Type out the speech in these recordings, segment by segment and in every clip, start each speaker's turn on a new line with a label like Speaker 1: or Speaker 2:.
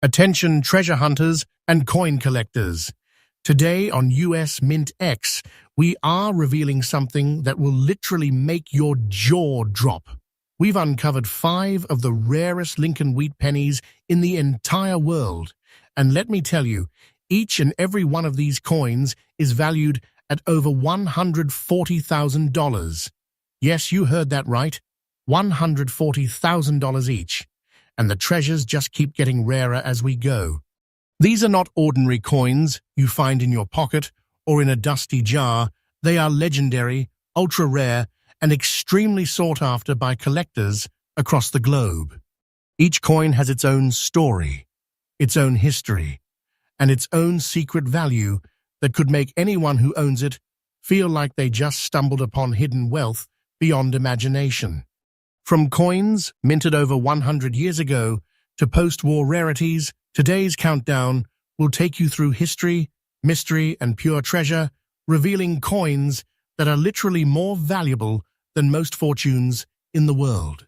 Speaker 1: Attention treasure hunters and coin collectors. Today on US Mint X, we are revealing something that will literally make your jaw drop. We've uncovered 5 of the rarest Lincoln Wheat Pennies in the entire world. And let me tell you, each and every one of these coins is valued at over $140,000. Yes, you heard that right. $140,000 each. And the treasures just keep getting rarer as we go. These are not ordinary coins you find in your pocket or in a dusty jar. They are legendary, ultra-rare, and extremely sought after by collectors across the globe. Each coin has its own story, its own history, and its own secret value that could make anyone who owns it feel like they just stumbled upon hidden wealth beyond imagination. From coins minted over 100 years ago to post-war rarities, today's countdown will take you through history, mystery, and pure treasure, revealing coins that are literally more valuable than most fortunes in the world.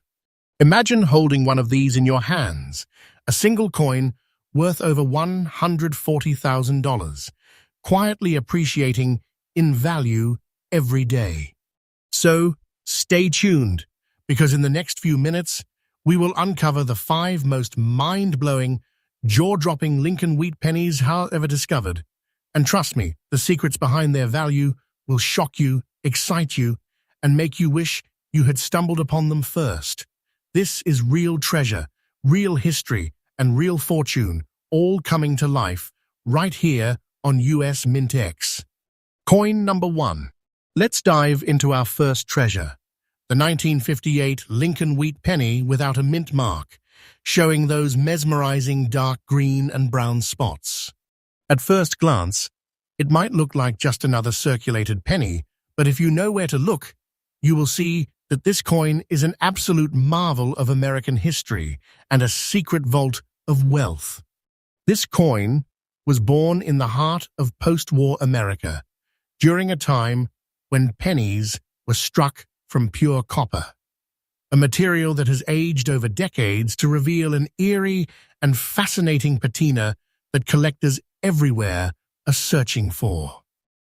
Speaker 1: Imagine holding one of these in your hands, a single coin worth over $140,000, quietly appreciating in value every day. So, stay tuned, because in the next few minutes, we will uncover the 5 most mind-blowing, jaw-dropping Lincoln Wheat Pennies ever discovered. And trust me, the secrets behind their value will shock you, excite you, and make you wish you had stumbled upon them first. This is real treasure, real history, and real fortune, all coming to life right here on US Mint X. Coin number 1. Let's dive into our first treasure. The 1958 Lincoln Wheat Penny without a mint mark, showing those mesmerizing dark green and brown spots. At first glance, it might look like just another circulated penny, but if you know where to look, you will see that this coin is an absolute marvel of American history and a secret vault of wealth. This coin was born in the heart of post-war America, during a time when pennies were struck from pure copper, a material that has aged over decades to reveal an eerie and fascinating patina that collectors everywhere are searching for.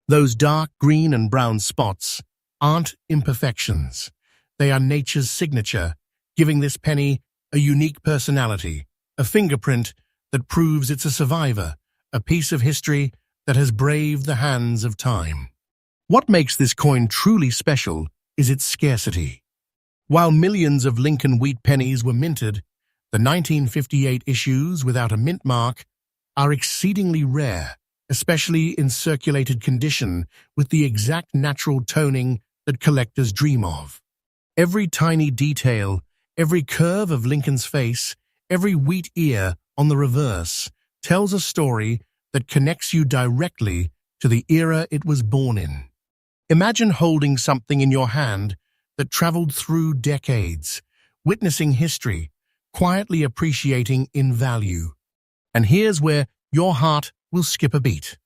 Speaker 1: Those dark green and brown spots aren't imperfections. They are nature's signature, giving this penny a unique personality, a fingerprint that proves it's a survivor, a piece of history that has braved the hands of time. What makes this coin truly special is its scarcity. While millions of Lincoln Wheat Pennies were minted, the 1958 issues without a mint mark are exceedingly rare, especially in circulated condition with the exact natural toning that collectors dream of. Every tiny detail, every curve of Lincoln's face, every wheat ear on the reverse tells a story that connects you directly to the era it was born in. Imagine holding something in your hand that traveled through decades, witnessing history, quietly appreciating in value. And here's where your heart will skip a beat.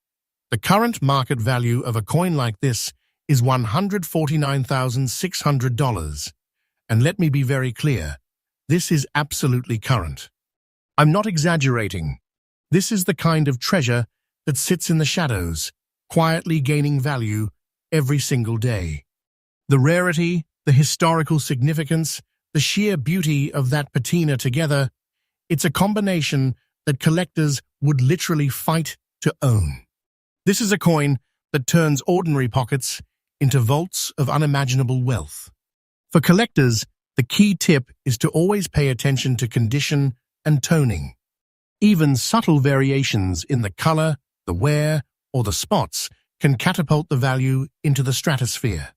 Speaker 1: The current market value of a coin like this is $149,600. And let me be very clear, this is absolutely current. I'm not exaggerating. This is the kind of treasure that sits in the shadows, quietly gaining value every single day. The rarity, the historical significance, the sheer beauty of that patina together, it's a combination that collectors would literally fight to own. This is a coin that turns ordinary pockets into vaults of unimaginable wealth. For collectors, the key tip is to always pay attention to condition and toning. Even subtle variations in the color, the wear, or the spots can catapult the value into the stratosphere.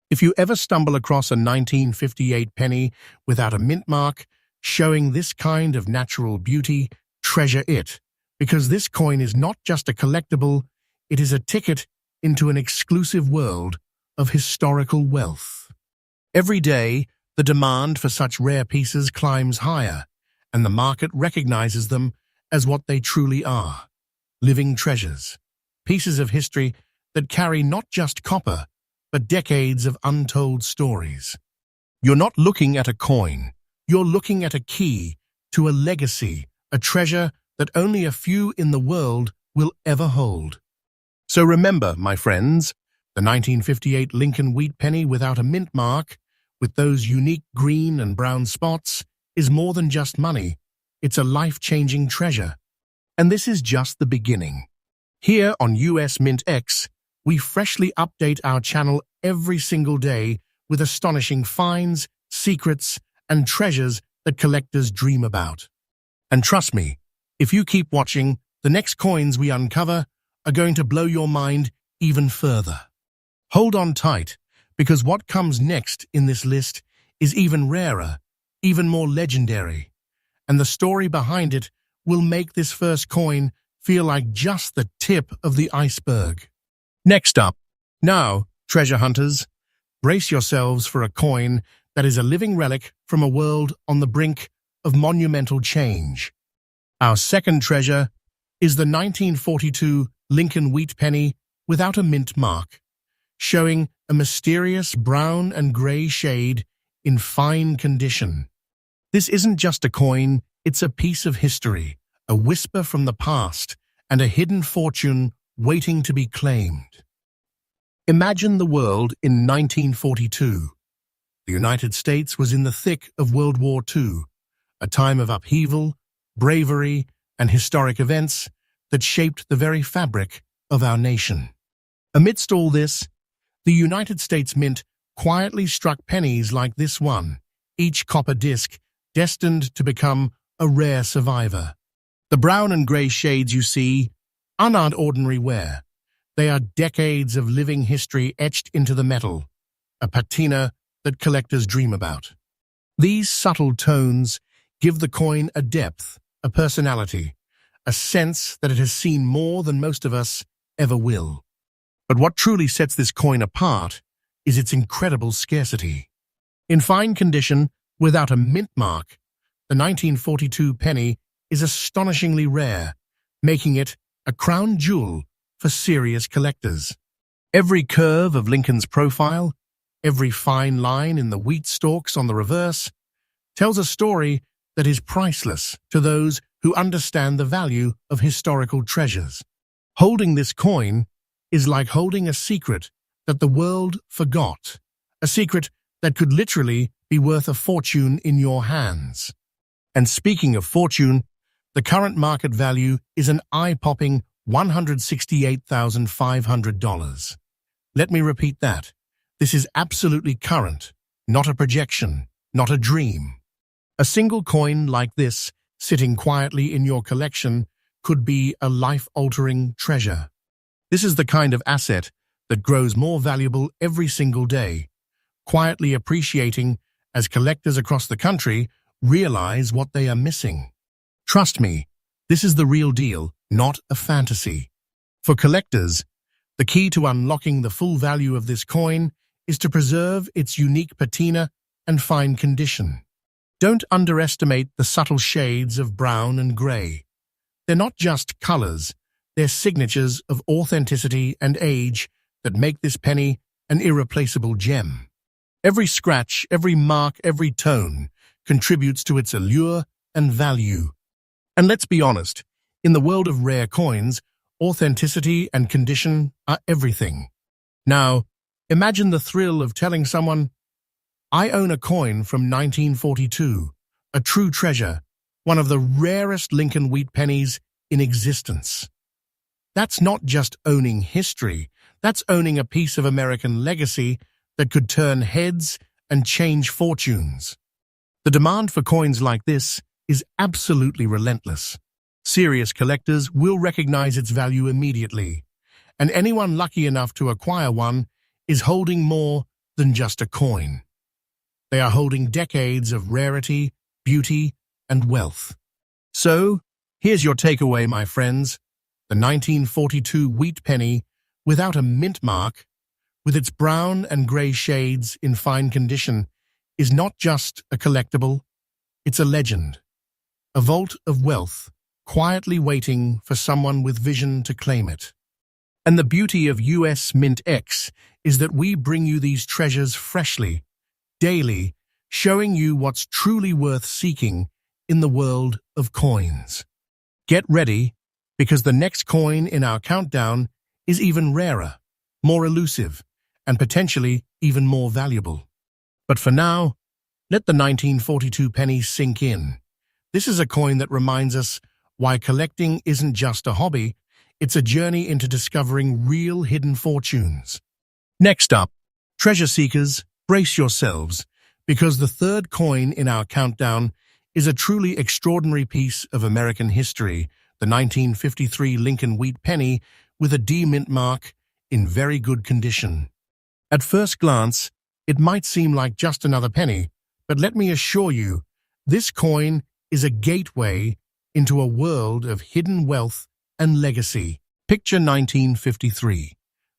Speaker 1: If you ever stumble across a 1958 penny without a mint mark showing this kind of natural beauty, treasure it, because this coin is not just a collectible, it is a ticket into an exclusive world of historical wealth. Every day, the demand for such rare pieces climbs higher, and the market recognizes them as what they truly are: living treasures, pieces of history that carry not just copper, but decades of untold stories. You're not looking at a coin, you're looking at a key to a legacy, a treasure that only a few in the world will ever hold. So remember, my friends, the 1958 Lincoln Wheat Penny without a mint mark, with those unique green and brown spots, is more than just money. It's a life-changing treasure. And this is just the beginning. Here on US Mint X, we freshly update our channel every single day with astonishing finds, secrets, and treasures that collectors dream about. And trust me, if you keep watching, the next coins we uncover are going to blow your mind even further. Hold on tight, because what comes next in this list is even rarer, even more legendary, and the story behind it will make this first coin feel like just the tip of the iceberg. Next up, now, treasure hunters, brace yourselves for a coin that is a living relic from a world on the brink of monumental change. Our second treasure is the 1942 Lincoln Wheat Penny without a mint mark, showing a mysterious brown and gray shade in fine condition. This isn't just a coin, it's a piece of history, a whisper from the past, and a hidden fortune waiting to be claimed. Imagine the world in 1942. The United States was in the thick of World War II, a time of upheaval, bravery, and historic events that shaped the very fabric of our nation. Amidst all this, the United States Mint quietly struck pennies like this one, each copper disc destined to become a rare survivor. The brown and gray shades you see aren't ordinary wear. They are decades of living history etched into the metal, a patina that collectors dream about. These subtle tones give the coin a depth, a personality, a sense that it has seen more than most of us ever will. But what truly sets this coin apart is its incredible scarcity. In fine condition, without a mint mark, the 1942 penny is astonishingly rare, making it a crown jewel for serious collectors. Every curve of Lincoln's profile, every fine line in the wheat stalks on the reverse, tells a story that is priceless to those who understand the value of historical treasures. Holding this coin is like holding a secret that the world forgot, a secret that could literally be worth a fortune in your hands. And speaking of fortune, the current market value is an eye-popping $168,500. Let me repeat that. This is absolutely current, not a projection, not a dream. A single coin like this, sitting quietly in your collection, could be a life-altering treasure. This is the kind of asset that grows more valuable every single day, quietly appreciating as collectors across the country realize what they are missing. Trust me, this is the real deal, not a fantasy. For collectors, the key to unlocking the full value of this coin is to preserve its unique patina and fine condition. Don't underestimate the subtle shades of brown and gray. They're not just colors, they're signatures of authenticity and age that make this penny an irreplaceable gem. Every scratch, every mark, every tone contributes to its allure and value. And let's be honest, in the world of rare coins, authenticity and condition are everything. Now, imagine the thrill of telling someone, "I own a coin from 1942, a true treasure, one of the rarest Lincoln Wheat Pennies in existence." That's not just owning history, that's owning a piece of American legacy that could turn heads and change fortunes. The demand for coins like this is absolutely relentless. Serious collectors will recognize its value immediately, and anyone lucky enough to acquire one is holding more than just a coin. They are holding decades of rarity, beauty, and wealth. So, here's your takeaway, my friends. The 1942 Wheat Penny, without a mint mark, with its brown and gray shades in fine condition, is not just a collectible, it's a legend. A vault of wealth, quietly waiting for someone with vision to claim it. And the beauty of US Mint X is that we bring you these treasures freshly, daily, showing you what's truly worth seeking in the world of coins. Get ready, because the next coin in our countdown is even rarer, more elusive, and potentially even more valuable. But for now, let the 1942 penny sink in. This is a coin that reminds us why collecting isn't just a hobby, it's a journey into discovering real hidden fortunes. Next up, treasure seekers, brace yourselves, because the third coin in our countdown is a truly extraordinary piece of American history, the 1953 Lincoln Wheat Penny with a D mint mark in very good condition. At first glance, it might seem like just another penny, but let me assure you, this coin is a gateway into a world of hidden wealth and legacy. Picture 1953.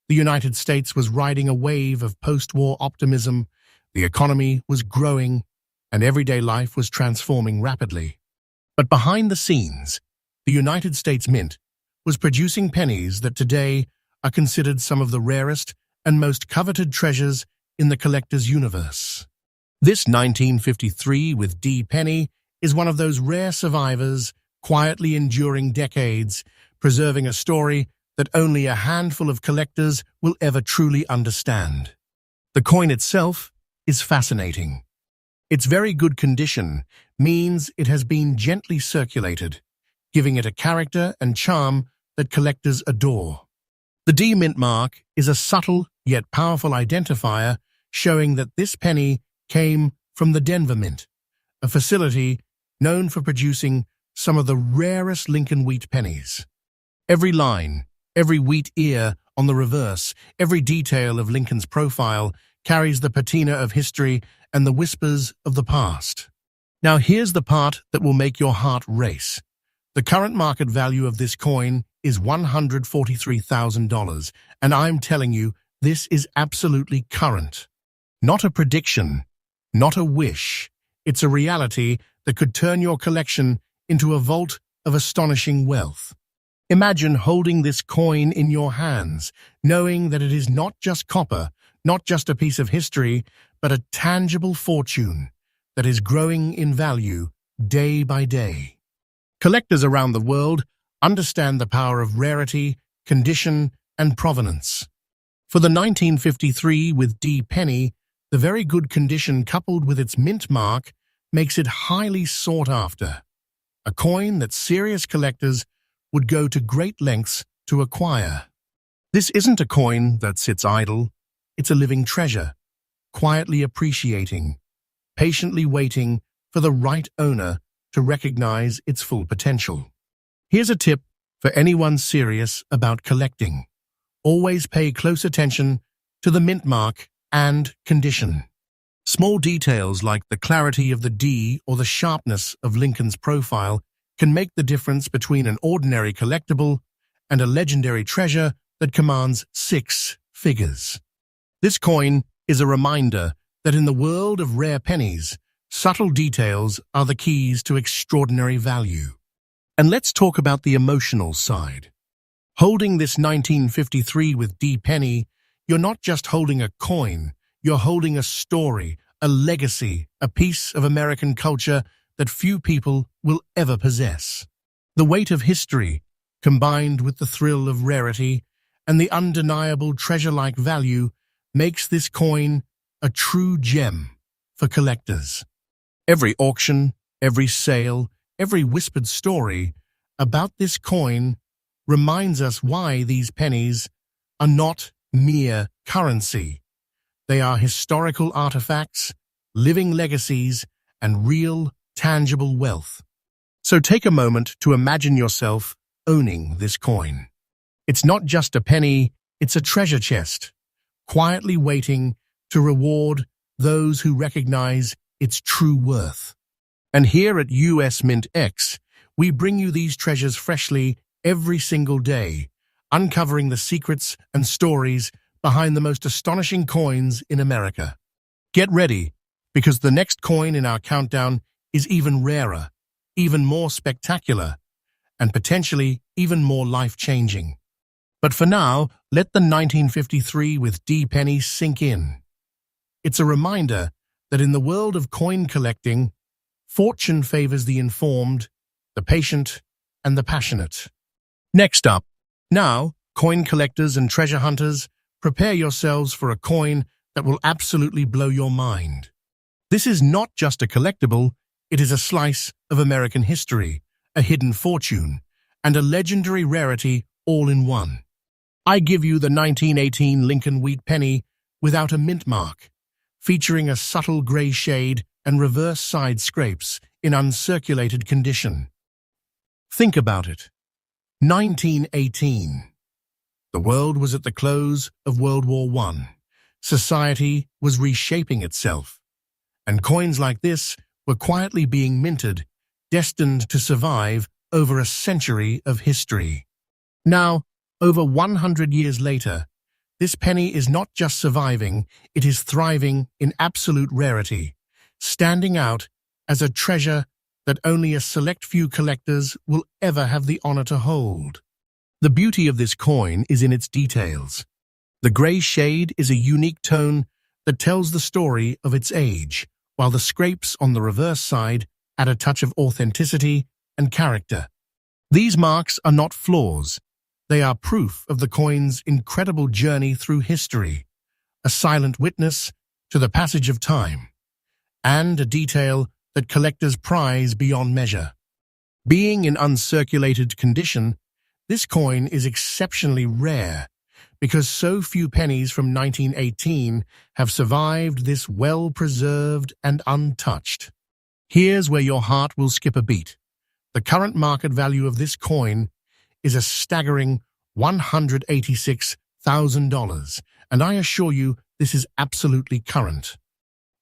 Speaker 1: The United States was riding a wave of post-war optimism, the economy was growing, and everyday life was transforming rapidly. But behind the scenes, the United States Mint was producing pennies that today are considered some of the rarest and most coveted treasures in the collector's universe. This 1953 with D penny is one of those rare survivors, quietly enduring decades, preserving a story that only a handful of collectors will ever truly understand. The coin itself is fascinating. Its very good condition means it has been gently circulated, giving it a character and charm that collectors adore. The D mint mark is a subtle yet powerful identifier showing that this penny came from the Denver Mint, a facility known for producing some of the rarest Lincoln wheat pennies. Every line, every wheat ear on the reverse, every detail of Lincoln's profile carries the patina of history and the whispers of the past. Now here's the part that will make your heart race. The current market value of this coin is $143,000, and I'm telling you, this is absolutely current. Not a prediction, not a wish. It's a reality that could turn your collection into a vault of astonishing wealth. Imagine holding this coin in your hands, knowing that it is not just copper, not just a piece of history, but a tangible fortune that is growing in value day by day. Collectors around the world understand the power of rarity, condition, and provenance. For the 1953 with D penny, the very good condition coupled with its mint mark makes it highly sought after. A coin that serious collectors would go to great lengths to acquire. This isn't a coin that sits idle, it's a living treasure, quietly appreciating, patiently waiting for the right owner to recognize its full potential. Here's a tip for anyone serious about collecting. Always pay close attention to the mint mark and condition. Small details like the clarity of the D or the sharpness of Lincoln's profile can make the difference between an ordinary collectible and a legendary treasure that commands 6 figures. This coin is a reminder that in the world of rare pennies, subtle details are the keys to extraordinary value. And let's talk about the emotional side. Holding this 1953 with D penny, you're not just holding a coin, you're holding a story, a legacy, a piece of American culture that few people will ever possess. The weight of history, combined with the thrill of rarity and the undeniable treasure-like value, makes this coin a true gem for collectors. Every auction, every sale, every whispered story about this coin reminds us why these pennies are not mere currency. They are historical artifacts, living legacies, and real, tangible wealth. So take a moment to imagine yourself owning this coin. It's not just a penny, it's a treasure chest, quietly waiting to reward those who recognize its true worth. And here at US Mint X, we bring you these treasures freshly every single day, uncovering the secrets and stories behind the most astonishing coins in America. Get ready, because the next coin in our countdown is even rarer, even more spectacular, and potentially even more life-changing. But for now, let the 1953 with D penny sink in. It's a reminder that in the world of coin collecting, fortune favors the informed, the patient, and the passionate. Next up, now, coin collectors and treasure hunters, prepare yourselves for a coin that will absolutely blow your mind. This is not just a collectible, it is a slice of American history, a hidden fortune, and a legendary rarity all in one. I give you the 1918 Lincoln Wheat Penny without a mint mark, featuring a subtle grey shade and reverse side scrapes in uncirculated condition. Think about it. 1918. The world was at the close of World War I. Society was reshaping itself, and coins like this were quietly being minted, destined to survive over a century of history. Now, over 100 years later, this penny is not just surviving, it is thriving in absolute rarity, standing out as a treasure that only a select few collectors will ever have the honor to hold. The beauty of this coin is in its details. The grey shade is a unique tone that tells the story of its age, while the scrapes on the reverse side add a touch of authenticity and character. These marks are not flaws. They are proof of the coin's incredible journey through history, a silent witness to the passage of time, and a detail that collectors prize beyond measure. Being in uncirculated condition, this coin is exceptionally rare because so few pennies from 1918 have survived this well-preserved and untouched. Here's where your heart will skip a beat. The current market value of this coin is a staggering $186,000, and I assure you this is absolutely current.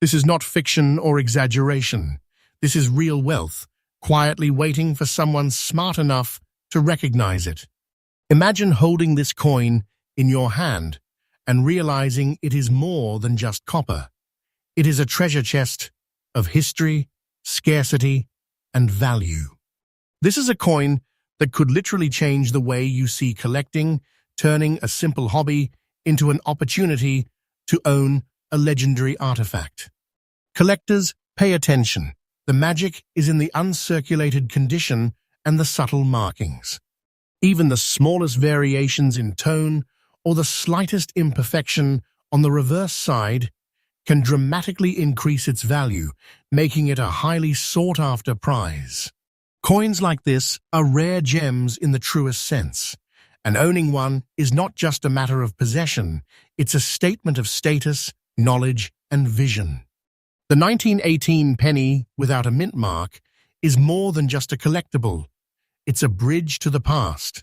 Speaker 1: This is not fiction or exaggeration. This is real wealth, quietly waiting for someone smart enough to recognize it. Imagine holding this coin in your hand and realizing it is more than just copper. It is a treasure chest of history, scarcity, and value. This is a coin that could literally change the way you see collecting, turning a simple hobby into an opportunity to own a legendary artifact. Collectors, pay attention. The magic is in the uncirculated condition and the subtle markings. Even the smallest variations in tone or the slightest imperfection on the reverse side can dramatically increase its value, making it a highly sought-after prize. Coins like this are rare gems in the truest sense, and owning one is not just a matter of possession, it's a statement of status, knowledge, and vision. The 1918 penny without a mint mark is more than just a collectible. It's a bridge to the past,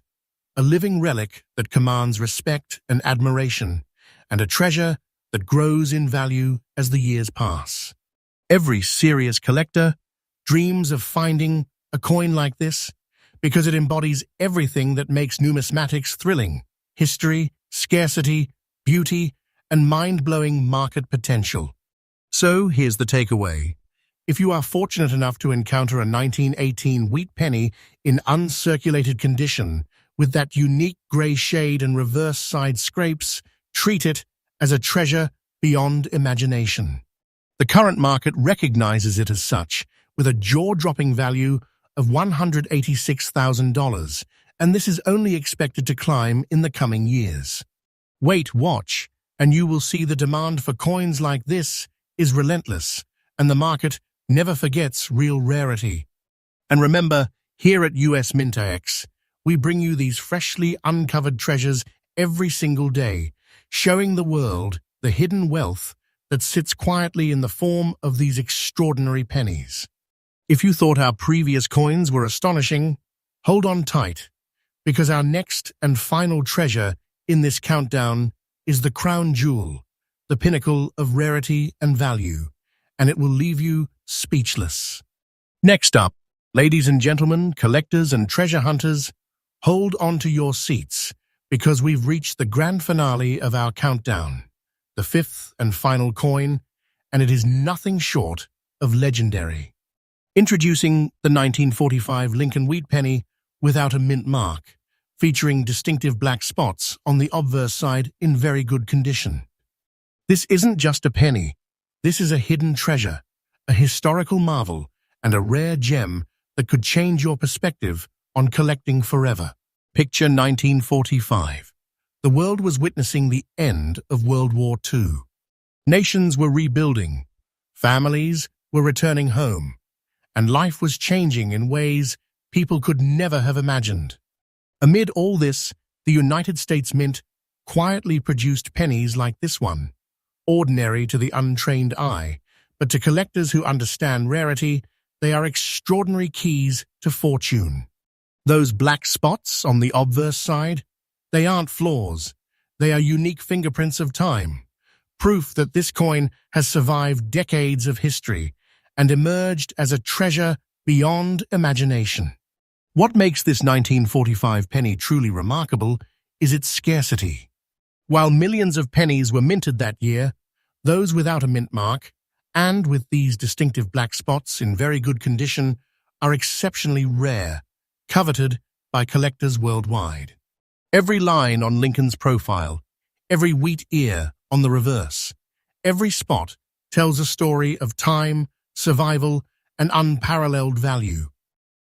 Speaker 1: a living relic that commands respect and admiration, and a treasure that grows in value as the years pass. Every serious collector dreams of finding a coin like this because it embodies everything that makes numismatics thrilling: history, scarcity, beauty, and mind-blowing market potential. So here's the takeaway. If you are fortunate enough to encounter a 1918 wheat penny in uncirculated condition with that unique grey shade and reverse side scrapes, treat it as a treasure beyond imagination. The current market recognizes it as such, with a jaw-dropping value of $186,000, and this is only expected to climb in the coming years. Wait, watch, and you will see the demand for coins like this is relentless, and the market never forgets real rarity. And remember, here at US MintX, we bring you these freshly uncovered treasures every single day, showing the world the hidden wealth that sits quietly in the form of these extraordinary pennies. If you thought our previous coins were astonishing, hold on tight, because our next and final treasure in this countdown is the crown jewel, the pinnacle of rarity and value, and it will leave you speechless. Next up, ladies and gentlemen, collectors and treasure hunters, hold on to your seats, because we've reached the grand finale of our countdown, the fifth and final coin, and it is nothing short of legendary. Introducing the 1945 Lincoln Wheat Penny without a mint mark, featuring distinctive black spots on the obverse side in very good condition. This isn't just a penny. This is a hidden treasure, a historical marvel, and a rare gem that could change your perspective on collecting forever. Picture 1945. The world was witnessing the end of World War II. Nations were rebuilding, families were returning home, and life was changing in ways people could never have imagined. Amid all this, the United States Mint quietly produced pennies like this one, ordinary to the untrained eye, but to collectors who understand rarity, they are extraordinary keys to fortune. Those black spots on the obverse side, they aren't flaws. They are unique fingerprints of time, proof that this coin has survived decades of history and emerged as a treasure beyond imagination. What makes this 1945 penny truly remarkable is its scarcity. While millions of pennies were minted that year, those without a mint mark, and with these distinctive black spots in very good condition, are exceptionally rare, coveted by collectors worldwide. Every line on Lincoln's profile, every wheat ear on the reverse, every spot tells a story of time, survival, and unparalleled value.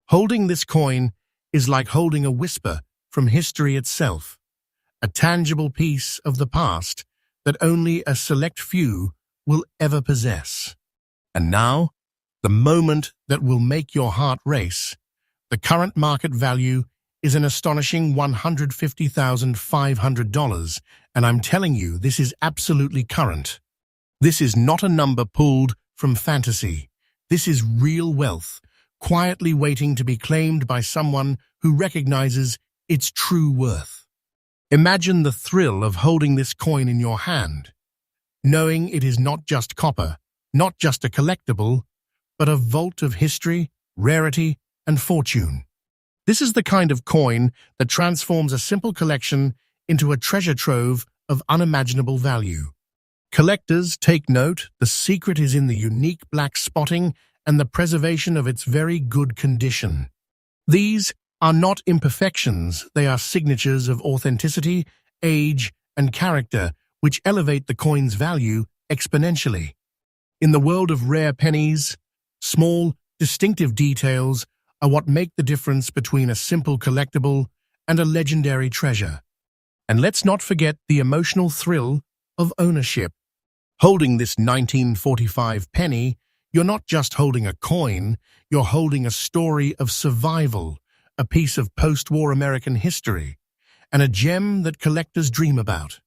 Speaker 1: Holding this coin is like holding a whisper from history itself, a tangible piece of the past that only a select few will ever possess. And now, the moment that will make your heart race. The current market value is an astonishing $150,500, and I'm telling you, this is absolutely current. This is not a number pulled from fantasy. This is real wealth, quietly waiting to be claimed by someone who recognizes its true worth. Imagine the thrill of holding this coin in your hand, knowing it is not just copper, not just a collectible, but a vault of history, rarity, and fortune. This is the kind of coin that transforms a simple collection into a treasure trove of unimaginable value. Collectors, take note, the secret is in the unique black spotting and the preservation of its very good condition. These are not imperfections, they are signatures of authenticity, age, and character, which elevate the coin's value exponentially. In the world of rare pennies, small, distinctive details are what make the difference between a simple collectible and a legendary treasure. And let's not forget the emotional thrill of ownership. Holding this 1945 penny, you're not just holding a coin, you're holding a story of survival, a piece of post-war American history, and a gem that collectors dream about.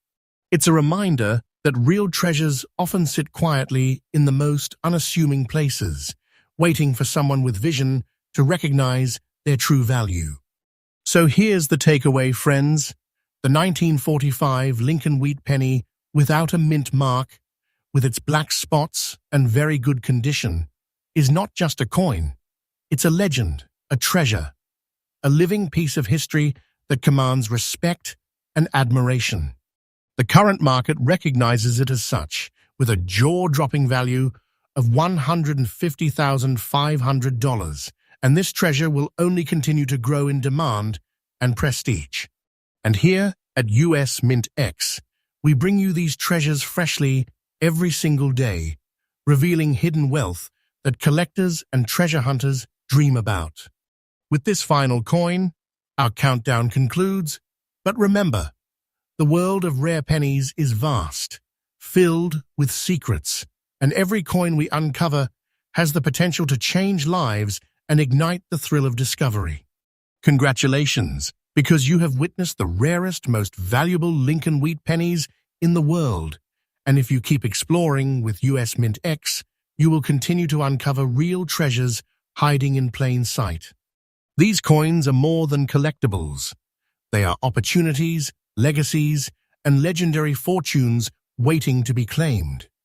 Speaker 1: It's a reminder that real treasures often sit quietly in the most unassuming places, waiting for someone with vision to recognize their true value. So here's the takeaway, friends. The 1945 Lincoln Wheat Penny, without a mint mark, with its black spots and very good condition, is not just a coin. It's a legend, a treasure, a living piece of history that commands respect and admiration. The current market recognizes it as such, with a jaw-dropping value of $150,500, and this treasure will only continue to grow in demand and prestige. And here at US Mint X, we bring you these treasures freshly every single day, revealing hidden wealth that collectors and treasure hunters dream about. With this final coin, our countdown concludes, but remember, the world of rare pennies is vast, filled with secrets, and every coin we uncover has the potential to change lives and ignite the thrill of discovery. Congratulations, because you have witnessed the rarest, most valuable Lincoln Wheat Pennies in the world. And if you keep exploring with US Mint X, you will continue to uncover real treasures hiding in plain sight. These coins are more than collectibles. They are opportunities, legacies, and legendary fortunes waiting to be claimed.